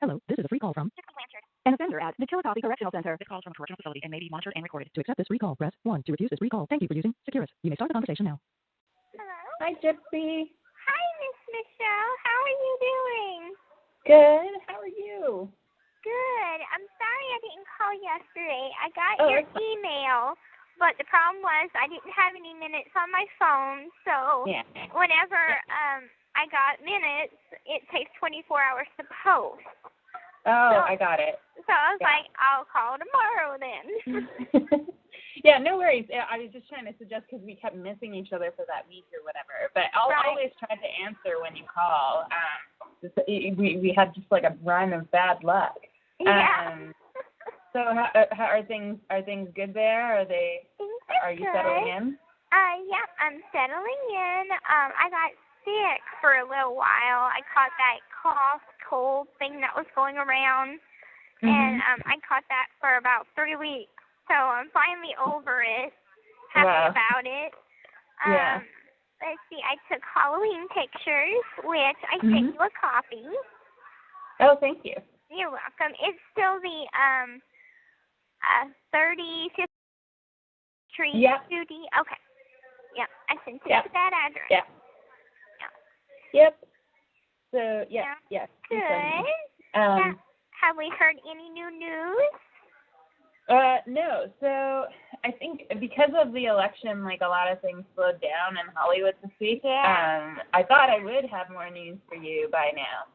Hello, this is a free call from an offender at the Chillicothe Correctional Center. This call is from a correctional facility and may be monitored and recorded. To accept this recall, press 1. To refuse this recall, thank you for using Securus. You may start the conversation now. Hello? Hi, Gypsy. Hi, Miss Michelle. How are you doing? Good. How are you? Good. I'm sorry I didn't call yesterday. I got Oh, your that's fine. email, but the problem was I didn't have any minutes on my phone, so Yeah. whenever I got minutes, it takes 24 hours to post. Oh, I got it. So I was like, I'll call tomorrow then. Yeah, no worries. Yeah, I was just trying to suggest because we kept missing each other for that week or whatever. But I'll always try to answer when you call. We had just like a run of bad luck. Yeah. So how are things? Are things good there? Are you settling in? Yeah, I'm settling in. I got sick for a little while. I caught that cough, cold thing that was going around, and I caught that for about 3 weeks. So I'm finally over it, happy about it. Yeah. Let's see, I took Halloween pictures, which I sent you a copy. Oh, thank you. You're welcome. It's still the 35th Street, Judy. Okay. Yep, I sent it to that address. Yeah. Yep. So, yes. Good. Have we heard any new news? No. So I think because of the election, like a lot of things slowed down in Hollywood this week. Yeah. I thought I would have more news for you by now.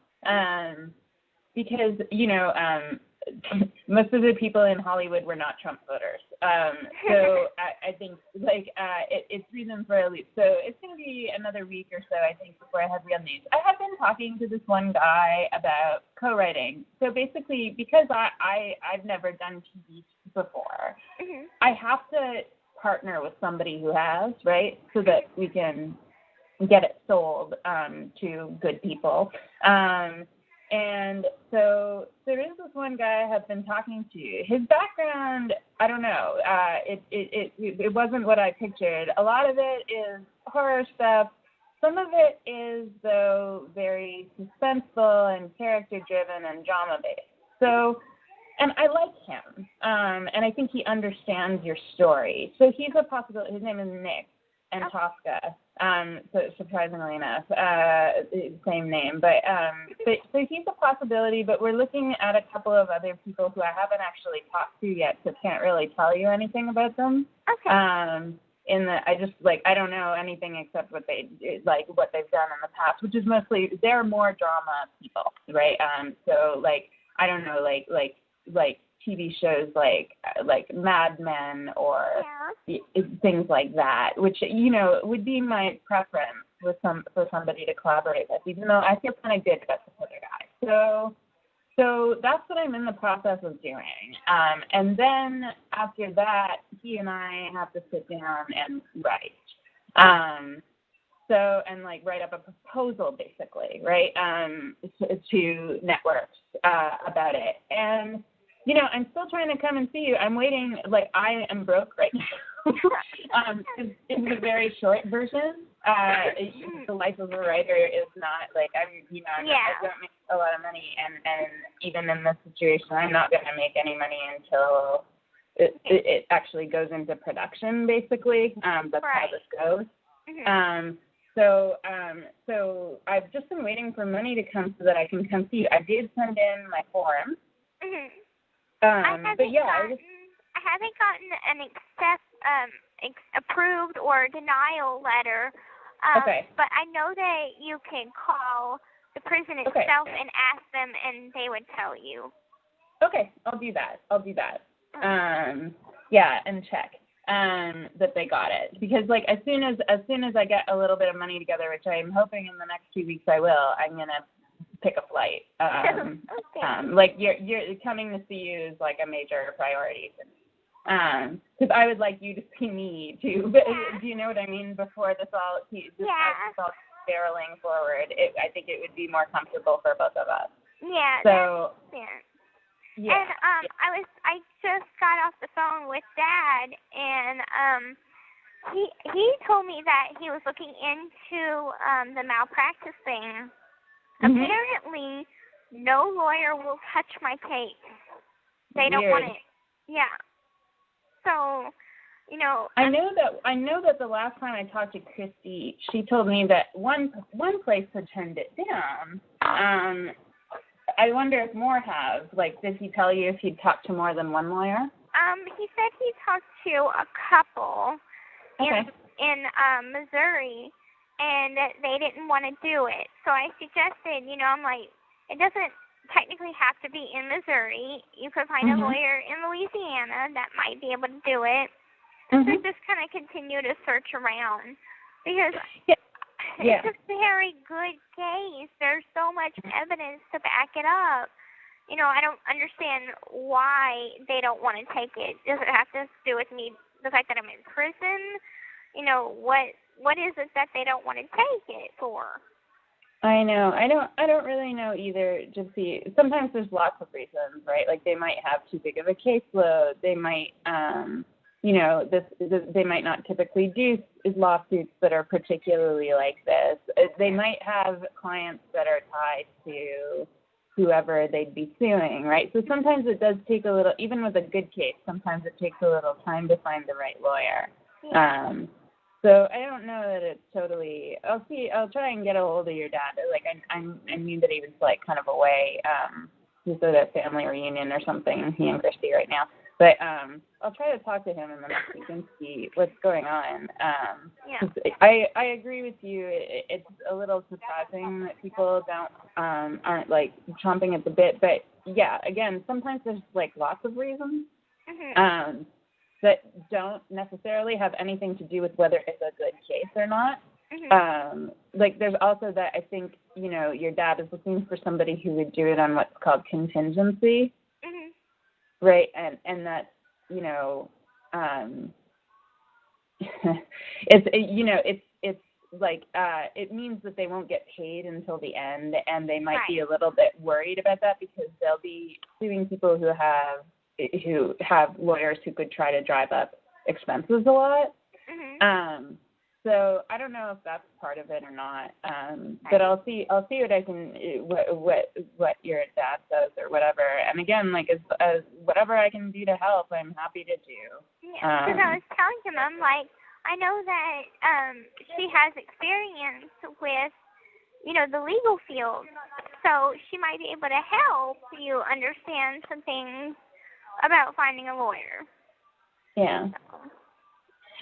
Because, most of the people in Hollywood were not Trump voters. So I think, it threw them for a loop. So it's going to be another week or so, I think, before I have real news. I have been talking to this one guy about co-writing. So basically, because I've never done TV before, I have to partner with somebody who has, right, so that we can get it sold to good people. And so there is this one guy I have been talking to. His background, I don't know. It wasn't what I pictured. A lot of it is horror stuff. Some of it is, though, very suspenseful and character-driven and drama-based. So, and I like him, and I think he understands your story. So he's a possibility. His name is Nick Godejohn. So surprisingly enough, same name, but so he's a possibility. But we're looking at a couple of other people who I haven't actually talked to yet, so can't really tell you anything about them. Okay. I don't know anything except what they've done in the past, which is mostly they're more drama people, right? So I don't know, like TV shows like Mad Men or things like that, which would be my preference for somebody to collaborate with, even though I feel kind of good about this other guy. So that's what I'm in the process of doing. And then after that, he and I have to sit down and write. Write up a proposal, basically, right, to networks about it. And I'm still trying to come and see you. I'm waiting. I am broke right now. In the very short version, the life of a writer is not I don't make a lot of money, and even in this situation, I'm not going to make any money until it actually goes into production. Basically, that's how this goes. So I've just been waiting for money to come so that I can come see you. I did send in my form. I haven't gotten an approved or denial letter. But I know that you can call the prison itself and ask them, and they would tell you. Okay, I'll do that. And check that they got it, because as soon as I get a little bit of money together, which I'm hoping in the next 2 weeks I will, I'm gonna pick a flight. You're coming to see you is a major priority, because I would like you to see me too. But do you know what I mean? Before this all barreling forward, I think it would be more comfortable for both of us. Yeah. So. Yeah. And I just got off the phone with Dad, and he told me that he was looking into the malpractice thing. Apparently, no lawyer will touch my case. They don't want it. Yeah. So, I know that the last time I talked to Christy, she told me that one place had turned it down. I wonder if more have. Like, did he tell you if he'd talked to more than one lawyer? He said he talked to a couple Okay. in Missouri, and they didn't want to do it. So I suggested, I'm like, it doesn't technically have to be in Missouri. You could find a lawyer in Louisiana that might be able to do it. So just kind of continue to search around, because it's a very good case. There's so much evidence to back it up. I don't understand why they don't want to take it. Does it have to do with me, the fact that I'm in prison? What is it that they don't want to take it for? I know. I don't really know either, Gypsy. Sometimes there's lots of reasons, right? Like, they might have too big of a caseload. They might, they might not typically do lawsuits that are particularly like this. They might have clients that are tied to whoever they'd be suing, right? So sometimes it does take a little, even with a good case, sometimes it takes a little time to find the right lawyer. So I don't know that it's totally. I'll try and get a hold of your dad. Like, I knew that he was like kind of away, just at a family reunion or something. He and Christy right now. But I'll try to talk to him in the next week and see what's going on. I agree with you. It's a little surprising that people aren't like chomping at the bit. But yeah, again, sometimes there's like lots of reasons. That don't necessarily have anything to do with whether it's a good case or not. Like, there's also that I think, your dad is looking for somebody who would do it on what's called contingency, right? And that, it's like, it means that they won't get paid until the end, and they might be a little bit worried about that because they'll be suing people who have lawyers who could try to drive up expenses a lot. So I don't know if that's part of it or not. But I'll see what I can, what your dad says or whatever. And again, like, as whatever I can do to help, I'm happy to do. Yeah, because I was telling him, I'm like, I know that she has experience with, the legal field, so she might be able to help you understand some things about finding a lawyer. Yeah.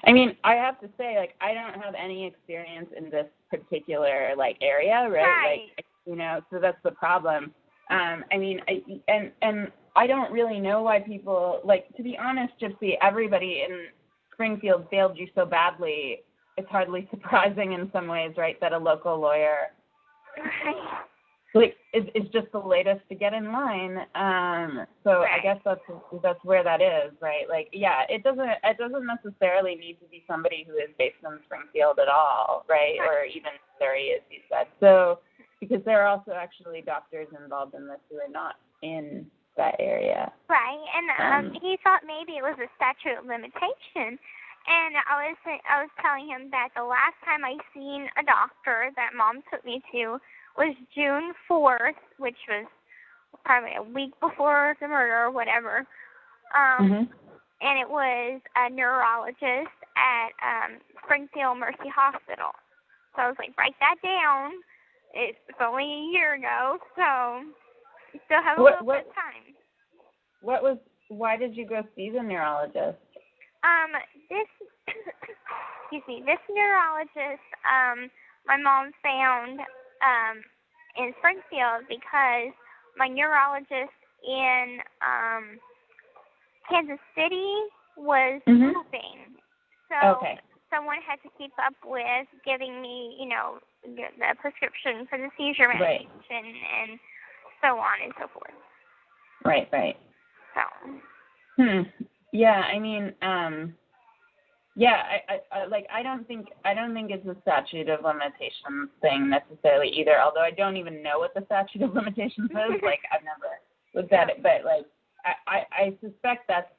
I mean, I have to say, like, I don't have any experience in this particular, like, area, right? Like, so that's the problem. I mean, I don't really know why people, like, to be honest, Gypsy, everybody in Springfield failed you so badly. It's hardly surprising in some ways, right, that a local lawyer like it's just the latest to get in line. So I guess that's where that is, right? Like, yeah, it doesn't necessarily need to be somebody who is based in Springfield at all, right? Or even Missouri, as you said. So because there are also actually doctors involved in this who are not in that area. Right, and he thought maybe it was a statute of limitation. And I was telling him that the last time I seen a doctor that Mom took me to was June 4th, which was probably a week before the murder or whatever. And it was a neurologist at Springfield Mercy Hospital. So I was like, write that down. It's only a year ago, so you still have a little bit of time. Why did you go see the neurologist? This neurologist, my mom found in Springfield because my neurologist in Kansas City was moving. So someone had to keep up with giving me, the prescription for the seizure medication and so on and so forth. Right. So. Yeah, I mean, I don't think it's a statute of limitations thing necessarily either. Although I don't even know what the statute of limitations is. Like, I've never looked at it, but like, I suspect that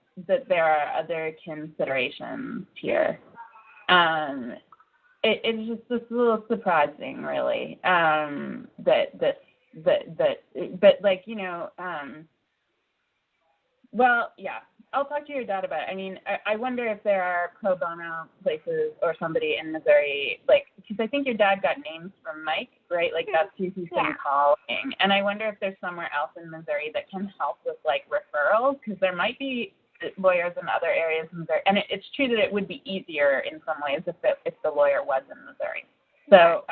there are other considerations here. It's just a little surprising, really, that this but like, well, yeah, I'll talk to your dad about it. I mean, I wonder if there are pro bono places or somebody in Missouri, like, because I think your dad got names from Mike, right? Like, that's who he's been calling. And I wonder if there's somewhere else in Missouri that can help with, like, referrals, because there might be lawyers in other areas in Missouri. And it's true that it would be easier in some ways if the lawyer was in Missouri. So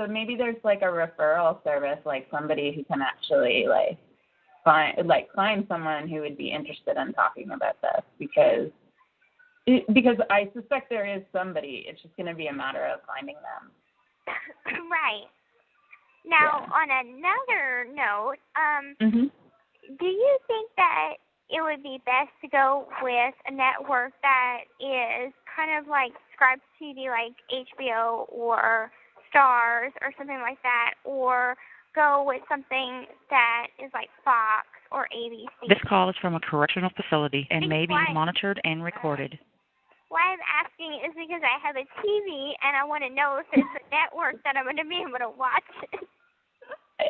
maybe there's, like, a referral service, like somebody who can actually, like, find someone who would be interested in talking about this, because I suspect there is somebody. It's just going to be a matter of finding them. Right. Now, on another note, do you think that it would be best to go with a network that is kind of like subscribed to TV, like HBO or Stars or something like that, or go with something that is like Fox or ABC? This call is from a correctional facility and may be monitored and recorded. Why I'm asking is because I have a TV and I want to know if it's a network that I'm going to be able to watch it.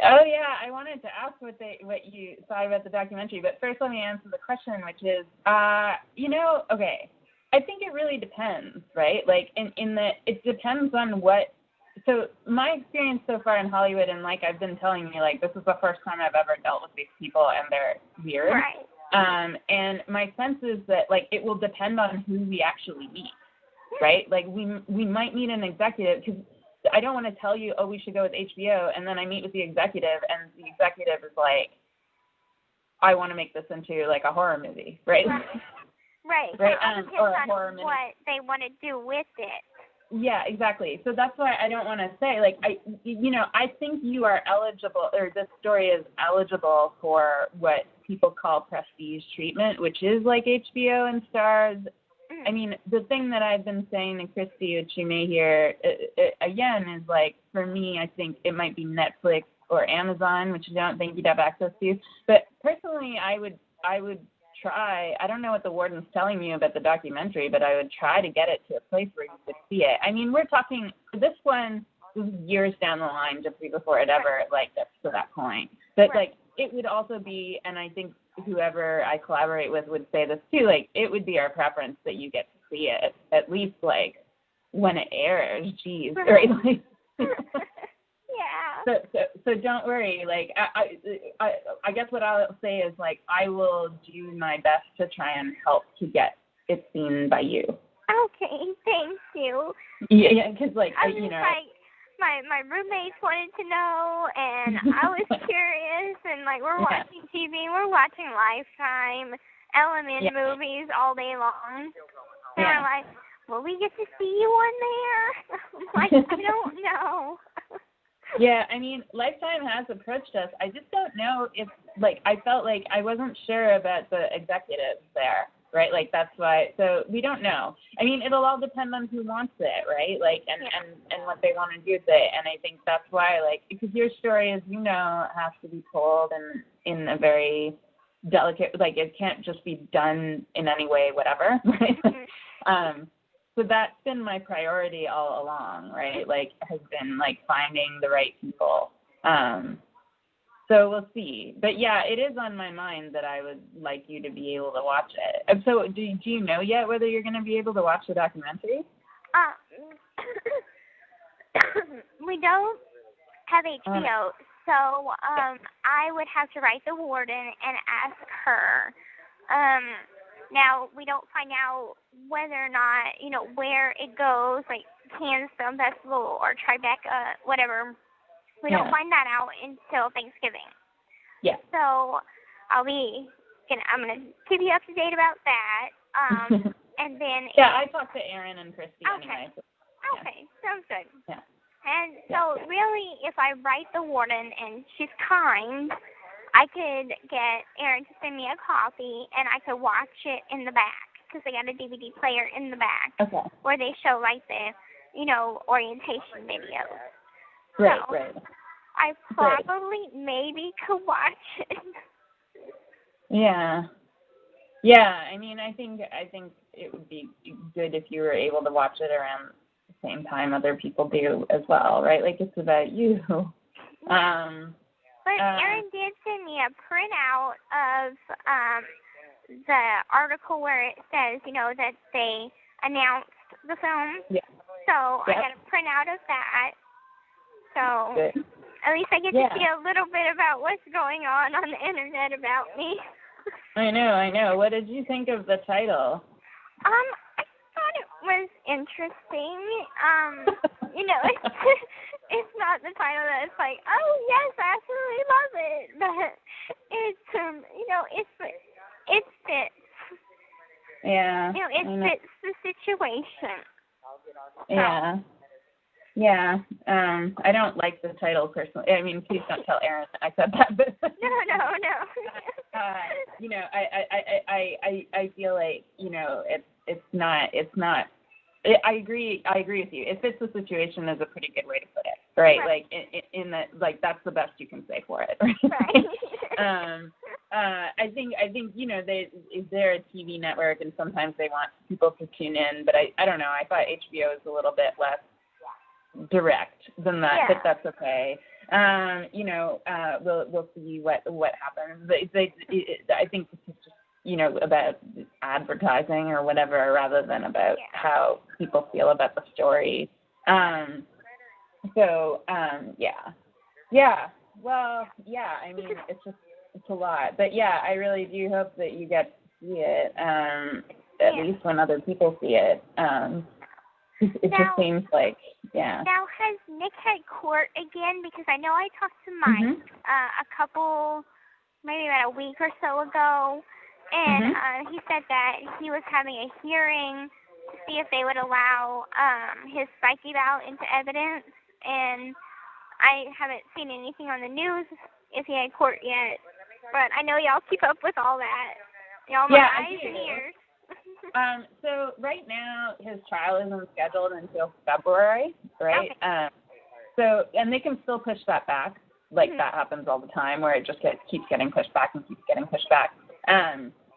Oh yeah, I wanted to ask what you thought about the documentary, but first let me answer the question, which is, okay, I think it really depends, right? Like it depends on what. So my experience so far in Hollywood, and like I've been telling you, like this is the first time I've ever dealt with these people, and they're weird. Right. And my sense is that like it will depend on who we actually meet, right? Like we might meet an executive, because I don't want to tell you, oh, we should go with HBO, and then I meet with the executive, and the executive is like, I want to make this into like a horror movie, right? Right. Right. So it depends or a on horror movie. what they want to do with it. Yeah, exactly. So that's why I don't want to say, like, I think you are eligible, or this story is eligible for what people call prestige treatment, which is like HBO and Stars. I mean, the thing that I've been saying to Christy, which you may hear again, is like, for me, I think it might be Netflix or Amazon, which I don't think you'd have access to. But personally, I would try. I don't know what the warden's telling me about the documentary, but I would try to get it to a place where you could see it. I mean, we're talking, this one was years down the line, just before it ever like gets to that point. But like, it would also be, and I think whoever I collaborate with would say this too, like it would be our preference that you get to see it at least like when it airs. Geez, right? Like, yeah. So don't worry. Like I guess what I'll say is like I will do my best to try and help to get it seen by you. Okay, thank you. Yeah, because like I was my roommates wanted to know, and I was curious, and like we're watching TV, we're watching Lifetime, Element movies all day long. And we're like, will we get to see you on there? I'm like, I don't know. Yeah, I mean, Lifetime has approached us. I just don't know if, like, I felt like I wasn't sure about the executives there, right? Like, that's why, so we don't know. I mean, it'll all depend on who wants it, right? Like, and what they want to do with it. And I think that's why, like, because your story, as you know, has to be told in a very delicate, like, it can't just be done in any way, whatever, right? So that's been my priority all along, right? Like, has been, like, finding the right people. So we'll see. But, yeah, it is on my mind that I would like you to be able to watch it. And so do you know yet whether you're going to be able to watch the documentary? We don't have HBO, so I would have to write the warden and ask her. Now, we don't find out whether or not, you know, where it goes, like Cannes Film Festival or Tribeca, whatever. We don't find that out until Thanksgiving. Yeah. So I'm going to keep you up to date about that. And then... Yeah, I talked to Erin and Christy anyway. So, okay, sounds good. Yeah. And so really, if I write the warden and she's kind, I could get Erin to send me a copy, and I could watch it in the back, because they got a DVD player in the back where they show, like, the, you know, orientation videos. Right, so right. I probably maybe could watch it. Yeah. Yeah, I mean, I think it would be good if you were able to watch it around the same time other people do as well, right? Like, it's about you. But Aaron did send me a printout of the article where it says, that they announced the film. Yeah. So I got a printout of that. So Good. at least I get to see a little bit about what's going on the internet about me. I know. What did you think of the title? I thought it was interesting. It's not the title that's like, oh yes, I absolutely love it, but it's it fits. Yeah. It fits the situation. Yeah. Yeah. I don't like the title personally. I mean, please don't tell Aaron I said that. But No. I feel like it's not. I agree with you. It fits the situation is a pretty good way to put it, right? Like in that, like that's the best you can say for it. Right? I think they're a TV network, and sometimes they want people to tune in. But I don't know. I thought HBO is a little bit less direct than that, but that's okay. We'll see what happens. I think this is just about advertising or whatever, rather than about how people feel about the story. I mean, it's a lot, but I really do hope that you get to see it, at least when other people see it. It just seems like, Now, has Nick had court again? Because I know I talked to Mike a couple, maybe about a week or so ago, and he said that he was having a hearing to see if they would allow his psych eval into evidence, and I haven't seen anything on the news if he had court yet, but I know y'all keep up with all that. Y'all my eyes and ears. So right now his trial isn't scheduled until February, right? Okay. And they can still push that back. Like that happens all the time, where it just keeps getting pushed back and keeps getting pushed back.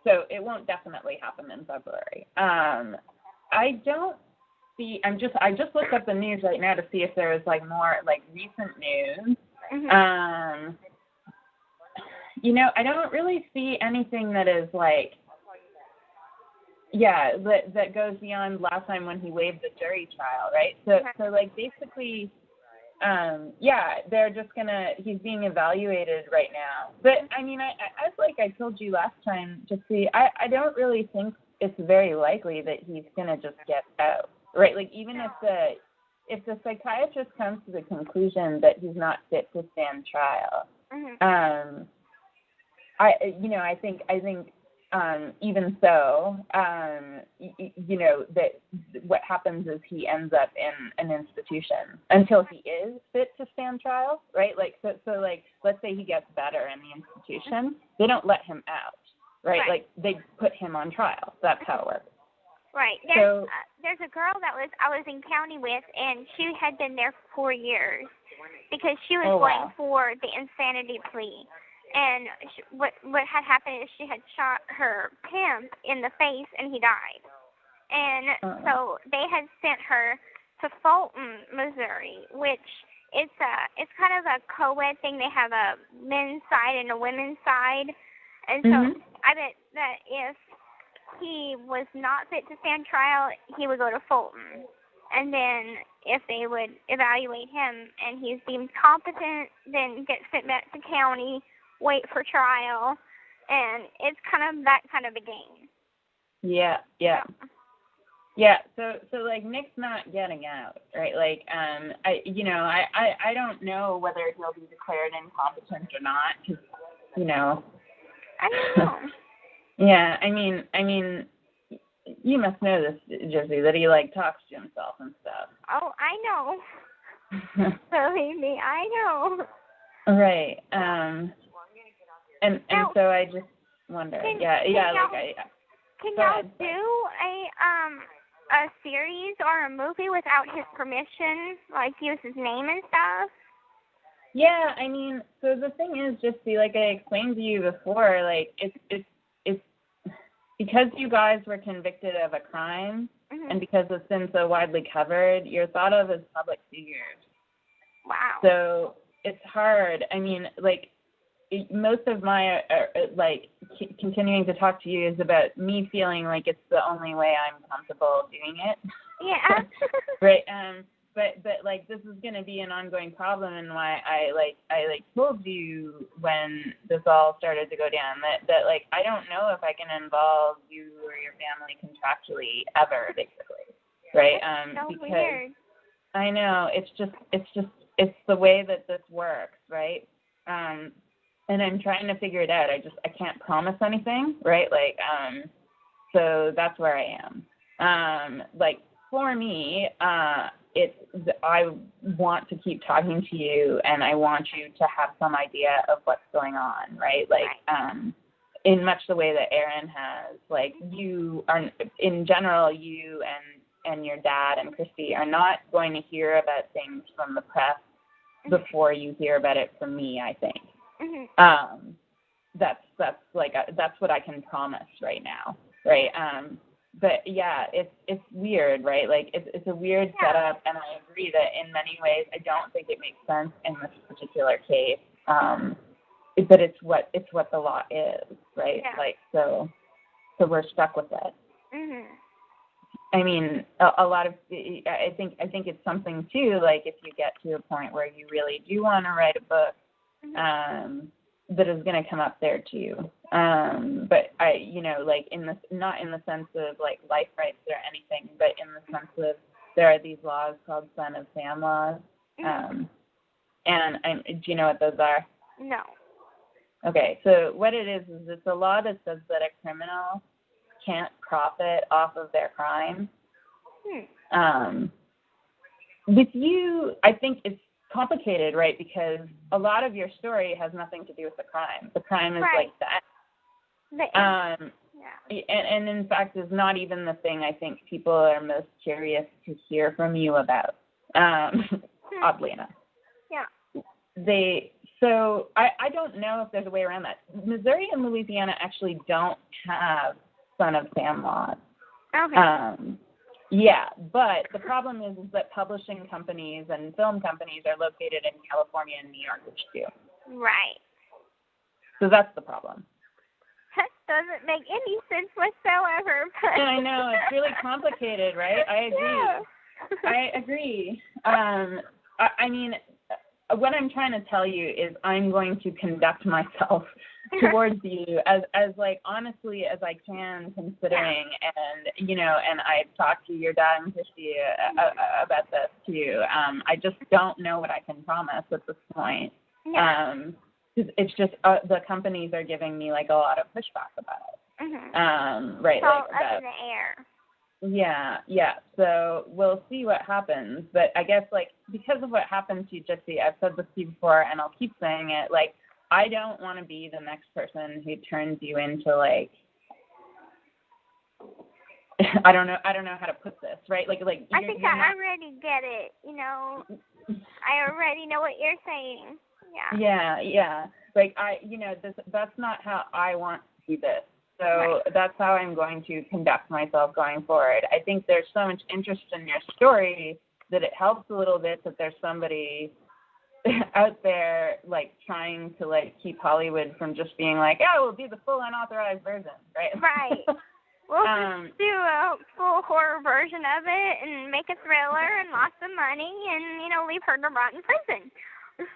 So it won't definitely happen in February. I don't see. I just looked up the news right now to see if there was like more like recent news. I don't really see anything that is like. Yeah, that goes beyond last time when he waived the jury trial, right? So like basically, they're just he's being evaluated right now. But I mean, I told you last time, I don't really think it's very likely that he's gonna just get out, right? Like even if the psychiatrist comes to the conclusion that he's not fit to stand trial, I think. Even so, that what happens is he ends up in an institution until he is fit to stand trial, right? Like, so like, let's say he gets better in the institution, they don't let him out, right? Like, they put him on trial. That's how it works. Right. There's a girl that I was in county with, and she had been there for 4 years because she was going for the insanity plea. And what had happened is she had shot her pimp in the face, and he died. And so they had sent her to Fulton, Missouri, which it's kind of a co-ed thing. They have a men's side and a women's side. And so I bet that if he was not fit to stand trial, he would go to Fulton. And then if they would evaluate him and he's deemed competent, then get sent back to county, wait for trial, and it's kind of that kind of a game. Yeah. So like Nick's not getting out, right? Like, I don't know whether he'll be declared incompetent or not, because, I don't know. Yeah, I mean, you must know this, Gypsy, that he like talks to himself and stuff. Oh, I know. Believe me, I know. Right. And so I just wonder. Can y'all do a series or a movie without his permission, like use his name and stuff? Yeah, I mean, so the thing is, just like I explained to you before, like it's because you guys were convicted of a crime, and because it's been so widely covered, you're thought of as public figures. Wow. So it's hard. I mean, like, most of my like continuing to talk to you is about me feeling like it's the only way I'm comfortable doing it. Yeah. Right. But like this is going to be an ongoing problem, and why I told you when this all started to go down that like I don't know if I can involve you or your family contractually ever, basically. Right. So because weird. I know it's the way that this works, right? And I'm trying to figure it out. I can't promise anything, right? Like, so that's where I am. Like for me, I want to keep talking to you, and I want you to have some idea of what's going on, right? Like, in much the way that Aaron has, like you are, in general, you and your dad and Christy are not going to hear about things from the press before you hear about it from me, I think. Mm-hmm. That's what I can promise right now, right? But yeah, it's weird, right? Like it's a weird setup, and I agree that in many ways I don't think it makes sense in this particular case. But it's what the law is, right? Yeah. Like so we're stuck with it. Mm-hmm. I mean, a lot of I think it's something too. Like if you get to a point where you really do want to write a book, that is going to come up there too. But like not in the sense of like life rights or anything, but in the sense of there are these laws called son of Sam laws. And do you know what those are? No. Okay, so what it is it's a law that says that a criminal can't profit off of their crime. With you, I think it's complicated, right? Because a lot of your story has nothing to do with the crime. The crime is like that. And in fact is not even the thing I think people are most curious to hear from you about. Oddly enough. Yeah. So I don't know if there's a way around that. Missouri and Louisiana actually don't have son of Sam laws. Okay. Yeah, but the problem is that publishing companies and film companies are located in California and New York, which do. Right. So that's the problem. That doesn't make any sense whatsoever. But I know, it's really complicated, right? I agree. Yeah. I agree. I mean, what I'm trying to tell you is I'm going to conduct myself towards you as like honestly as I can, considering, and I've talked to your dad and Christy about this too. I just don't know what I can promise at this point. It's just the companies are giving me like a lot of pushback about it. Mm-hmm. Right. So like up in the air. Yeah. So we'll see what happens. But I guess, like, because of what happened to Gypsy, I've said this to you before, and I'll keep saying it, like, I don't want to be the next person who turns you into, like, I don't know how to put this, right? Like I think I already get it, I already know what you're saying. Yeah. Like, that's not how I want to do this. So that's how I'm going to conduct myself going forward. I think there's so much interest in your story that it helps a little bit that there's somebody out there, like, trying to, like, keep Hollywood from just being like, oh, we'll do the full unauthorized version, right? Right. We'll just do a full horror version of it and make a thriller and lots of money and, leave her to rot in prison.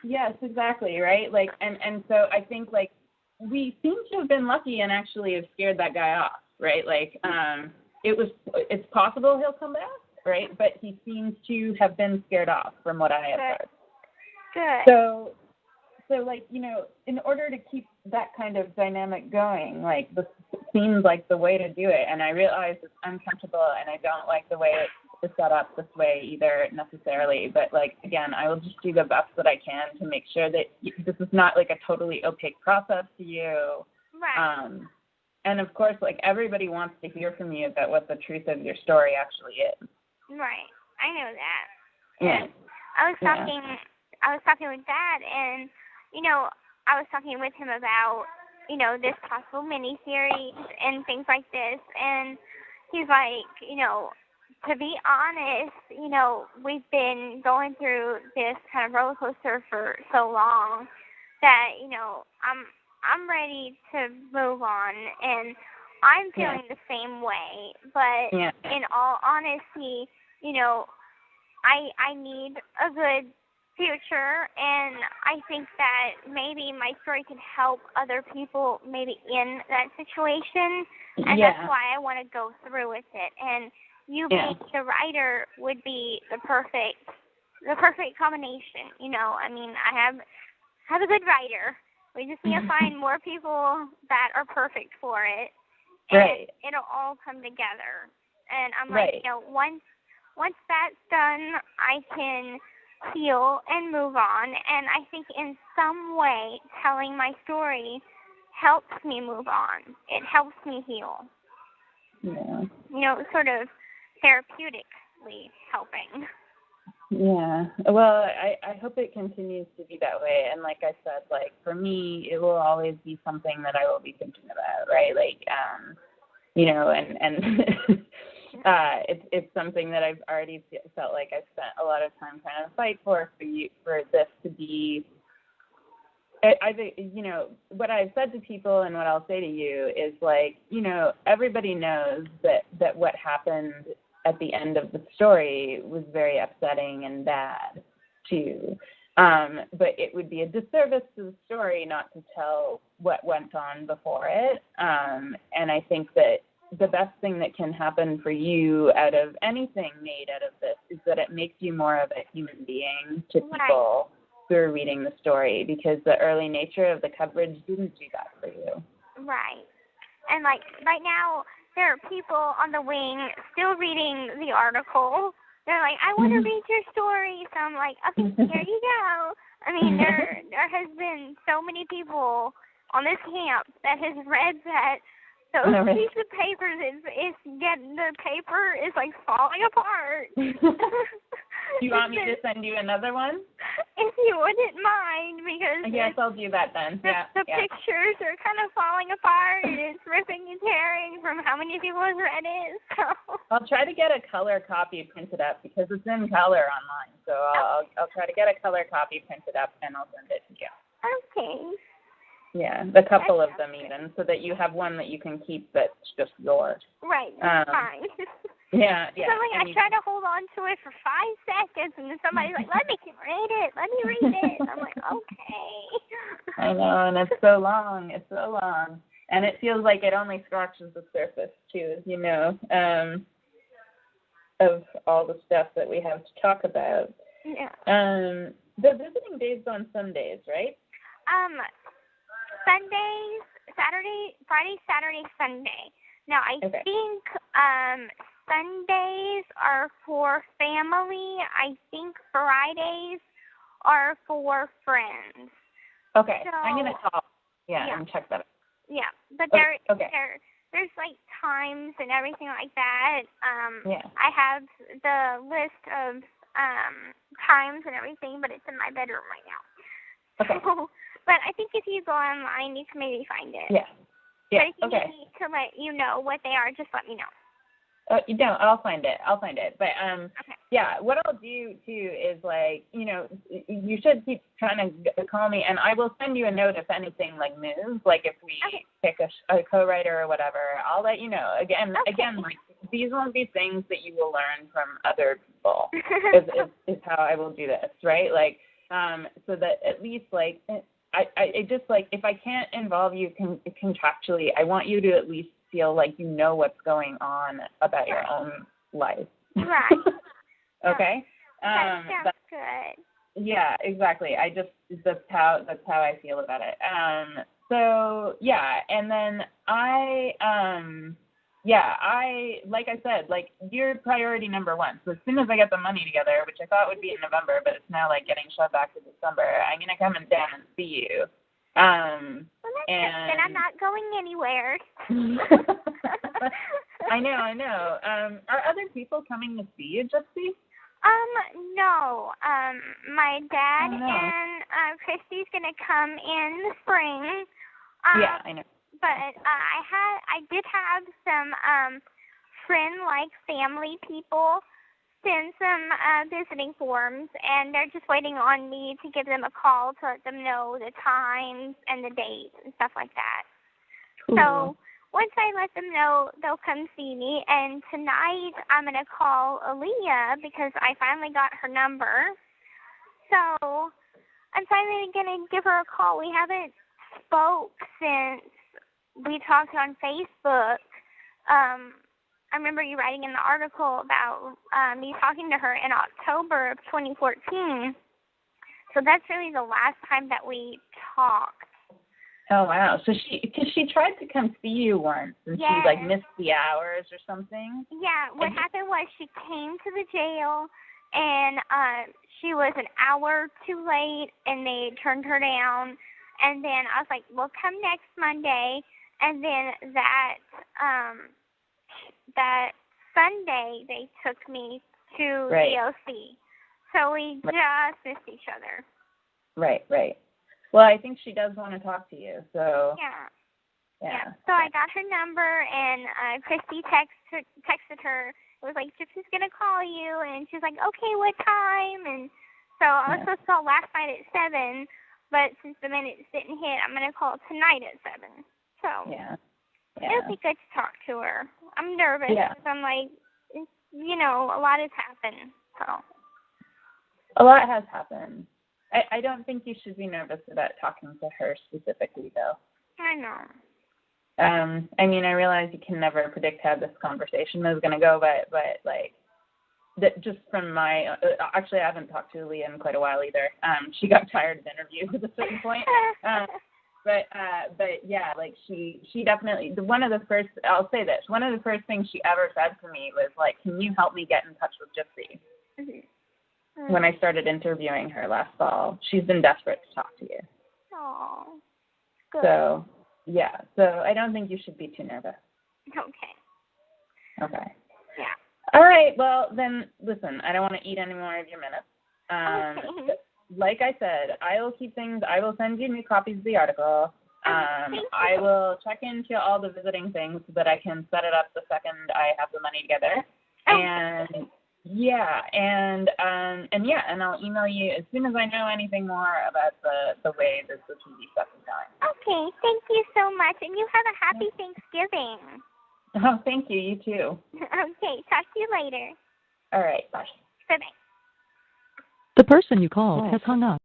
Yes, exactly, right? Like, and so I think, like, we seem to have been lucky and actually have scared that guy off, right? Like, it's possible he'll come back, right? But he seems to have been scared off from what I have heard. Good. So, like, in order to keep that kind of dynamic going, like, this seems like the way to do it. And I realize it's uncomfortable and I don't like the way it's set up this way either necessarily. But, like, again, I will just do the best that I can to make sure that this is not, like, a totally opaque process to you. Right. And, of course, like, everybody wants to hear from you about what the truth of your story actually is. Right. I know that. Yeah. And I was talking with Dad, and, I was talking with him about, this possible miniseries and things like this, and he's like, to be honest, you know, we've been going through this kind of roller coaster for so long that, you know, I'm ready to move on, and I'm feeling the same way. But in all honesty, you know, I need a good future, and I think that maybe my story can help other people maybe in that situation, and that's why I want to go through with it. And you being the writer would be the perfect combination. You know, I mean, I have a good writer. We just need to find more people that are perfect for it, and it'll all come together. And I'm like, you know, once that's done, I can heal and move on. And I think in some way, telling my story helps me move on. It helps me heal. Yeah. You know, sort of therapeutically helping. Yeah. Well, I hope it continues to be that way. And like I said, like for me, it will always be something that I will be thinking about, right? Like, you know, and it's something that I've already felt like I've spent a lot of time trying to fight for this to be. I think, you know, what I've said to people and what I'll say to you is like, you know, everybody knows that what happened at the end of the story was very upsetting and bad too. But it would be a disservice to the story not to tell what went on before it. And I think that the best thing that can happen for you out of anything made out of this is that it makes you more of a human being to people who are reading the story, because the early nature of the coverage didn't do that for you. Right. And like right now, there are people on the wing still reading the article. They're like, I want to read your story. So I'm like, okay, here you go. I mean, there has been so many people on this camp that has read that. Those piece of paper the paper is like falling apart. Do you want me to send you another one? If you wouldn't mind, because yes, I'll do that then. The pictures are kind of falling apart, and it's ripping and tearing from how many people have read it. So I'll try to get a color copy printed up because it's in color online. So I'll try to get a color copy printed up and I'll send it to you. Okay. Yeah, the couple of them even, so that you have one that you can keep that's just yours. Right, that's fine. Yeah. So like, I try to hold on to it for 5 seconds, and then somebody's like, let me read it. Let me read it. And I'm like, okay. I know, and it's so long. It's so long. And it feels like it only scratches the surface, too, as you know, of all the stuff that we have to talk about. Yeah. The visiting days on Sundays, right? Sundays, Friday, Saturday, Sunday. Now, I think Sundays are for family. I think Fridays are for friends. Okay, so, I'm going to call. Yeah, and check that out. Yeah, but there's like times and everything like that. I have the list of times and everything, but it's in my bedroom right now. Okay. So, but I think if you go online, you can maybe find it. Yeah. But if you need me to let you know what they are, just let me know. You don't. I'll find it. But yeah, what I'll do too is like, you know, you should keep trying to call me, and I will send you a note if anything like moves. Like if we pick a co-writer or whatever, I'll let you know. Again, like these won't be things that you will learn from other people. is how I will do this, right? Like, so that at least like. I just like, if I can't involve you contractually, I want you to at least feel like you know what's going on about your own life. Right. Okay? That sounds good. Yeah, exactly. That's how I feel about it. So yeah, and then I like I said, like you're priority number one. So as soon as I get the money together, which I thought would be in November, but it's now like getting shoved back to December, I'm gonna come down and see you. Well, and I'm not going anywhere. I know. Are other people coming to see you, Gypsy? No. My dad and Christy's gonna come in the spring. Yeah, I know. But I did have some friend, like family people, send some visiting forms, and they're just waiting on me to give them a call to let them know the times and the dates and stuff like that. Cool. So once I let them know, they'll come see me, and tonight I'm going to call Aaliyah because I finally got her number. So I'm finally going to give her a call. We haven't spoke since we talked on Facebook. I remember you writing in the article about me talking to her in October of 2014. So that's really the last time that we talked. Oh, wow. So because she tried to come see you once, and Yes. she, like, missed the hours or something? Yeah, what happened was she came to the jail, and she was an hour too late, and they turned her down. And then I was like, well, come next Monday. And then that Sunday, they took me to Right. the OC. So we just missed each other. Right. Well, I think she does want to talk to you, so. Yeah. So I got her number, and Christy texted her. It was like, Gypsy's going to call you. And she's like, okay, what time? And so I was supposed to call last night at 7, but since the minutes didn't hit, I'm going to call tonight at 7. So it'll be good to talk to her. I'm nervous because I'm like, a lot has happened. So a lot has happened. I don't think you should be nervous about talking to her specifically, though. I know. I mean, I realize you can never predict how this conversation is going to go, but like, just from my, actually, I haven't talked to Leah in quite a while either. She got tired of interviews at a certain point. But yeah, like she definitely, I'll say this, one of the first things she ever said to me was like, can you help me get in touch with Gypsy? Mm-hmm. When I started interviewing her last fall. She's been desperate to talk to you. Oh, good. So, yeah, so I don't think you should be too nervous. Okay. Yeah. All right, well, then, listen, I don't want to eat any more of your minutes. Like I said, I will send you new copies of the article. I will check into all the visiting things so that I can set it up the second I have the money together. And I'll email you as soon as I know anything more about the way that the TV stuff is going. Okay, thank you so much, and you have a happy Thanksgiving. Oh, thank you. You too. Okay, talk to you later. All right, bye. Bye-bye. The person you called has hung up.